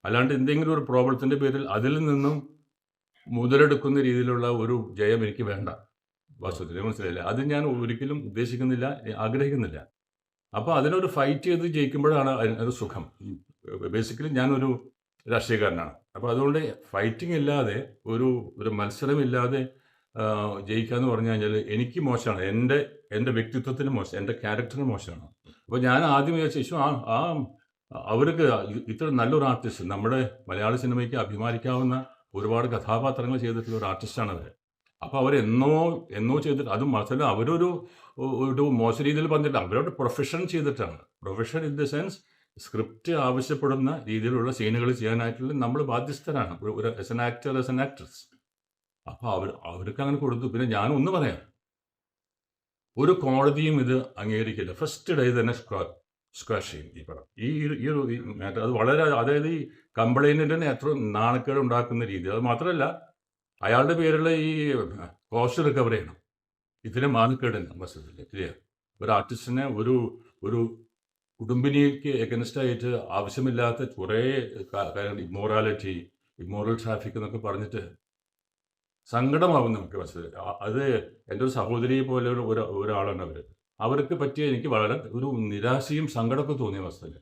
അല്ലാണ്ട് എന്തെങ്കിലും ഒരു പ്രോബ്ലത്തിൻ്റെ പേരിൽ അതിൽ നിന്നും മുതലെടുക്കുന്ന രീതിയിലുള്ള ഒരു ജയം എനിക്ക് വേണ്ട. വാസ്തവത്തിൽ മനസ്സിലായില്ലേ? അത് ഞാൻ ഒരിക്കലും ഉദ്ദേശിക്കുന്നില്ല, ആഗ്രഹിക്കുന്നില്ല. അപ്പോൾ അതിനൊരു ഫൈറ്റ് ചെയ്ത് ജയിക്കുമ്പോഴാണ് അതിനൊരു സുഖം. ബേസിക്കലി ഞാനൊരു രാഷ്ട്രീയക്കാരനാണ്. അപ്പോൾ അതുകൊണ്ട് ഫൈറ്റിംഗ് ഇല്ലാതെ ഒരു ഒരു മത്സരമില്ലാതെ ജയിക്കുക എന്ന് പറഞ്ഞു കഴിഞ്ഞാൽ എനിക്ക് മോശമാണ്. എൻ്റെ വ്യക്തിത്വത്തിന് മോശം, എൻ്റെ ക്യാരക്ടറിന് മോശമാണ്. അപ്പോൾ ഞാൻ ആദ്യം വിചാരിച്ചു "ശ്ശോ, അവർക്ക് ഇത്ര നല്ലൊരു ആർട്ടിസ്റ്റ്, നമ്മുടെ മലയാള സിനിമയ്ക്ക് അഭിമാനിക്കാവുന്ന ഒരുപാട് കഥാപാത്രങ്ങൾ ചെയ്തിട്ടുള്ള ഒരു ആർട്ടിസ്റ്റാണവർ. അപ്പോൾ അവരെന്നോ എന്നോ ചെയ്തിട്ട് അതും മാത്രമല്ല അവരൊരു ഒരു മോശം രീതിയിൽ പറഞ്ഞിട്ട് അവരുടെ പ്രൊഫഷൻ ചെയ്തിട്ടാണ്. Profession in the sense script ആവശ്യപ്പെടുന്ന രീതിയിലുള്ള സീനുകൾ ചെയ്യാനായിട്ടുള്ള നമ്മൾ ബാധ്യസ്ഥരാണ്. ഒരു as an actor, as an actress. അപ്പോൾ അവർക്ക് അങ്ങനെ കൊടുത്തു. പിന്നെ ഞാനൊന്ന് പറയാം. ഒരു കോടതിയും ഇത് അംഗീകരിക്കില്ല. ഫസ്റ്റ് ഡേ തന്നെ സ്ക്വാഷ് ചെയ്യും ഈ പടം. ഈ ഒരു മാറ്റർ അത് വളരെ, അതായത് ഈ കംപ്ലയിൻറ്റിന് എത്ര നാണക്കേട് ഉണ്ടാക്കുന്ന രീതി. അത് മാത്രമല്ല അയാളുടെ പേരിലുള്ള ഈ കോസ്റ്റ് റിക്കവർ ചെയ്യണം. ഇതിന് മാനക്കേടില്ല വസ്തുതയിൽ. ഇല്ലേ? ഒരു ആർട്ടിസ്റ്റിനെ ഒരു ഒരു കുടുംബിനിക്ക് എഗൻസ്റ്റ് ആയിട്ട് ആവശ്യമില്ലാത്ത കുറേ കാര്യങ്ങൾ, ഇമ്മോറാലിറ്റി, ഇമ്മോറൽ ട്രാഫിക് എന്നൊക്കെ പറഞ്ഞിട്ട് സങ്കടമാവും നമുക്ക് വസ്തുതയിൽ. അത് എൻ്റെ ഒരു സഹോദരിയെ പോലെ ഒരാളാണ് അവർ. അവർക്ക് പറ്റിയ എനിക്ക് വളരെ ഒരു നിരാശയും സങ്കടമൊക്കെ തോന്നിയ വസ്തുതയിൽ.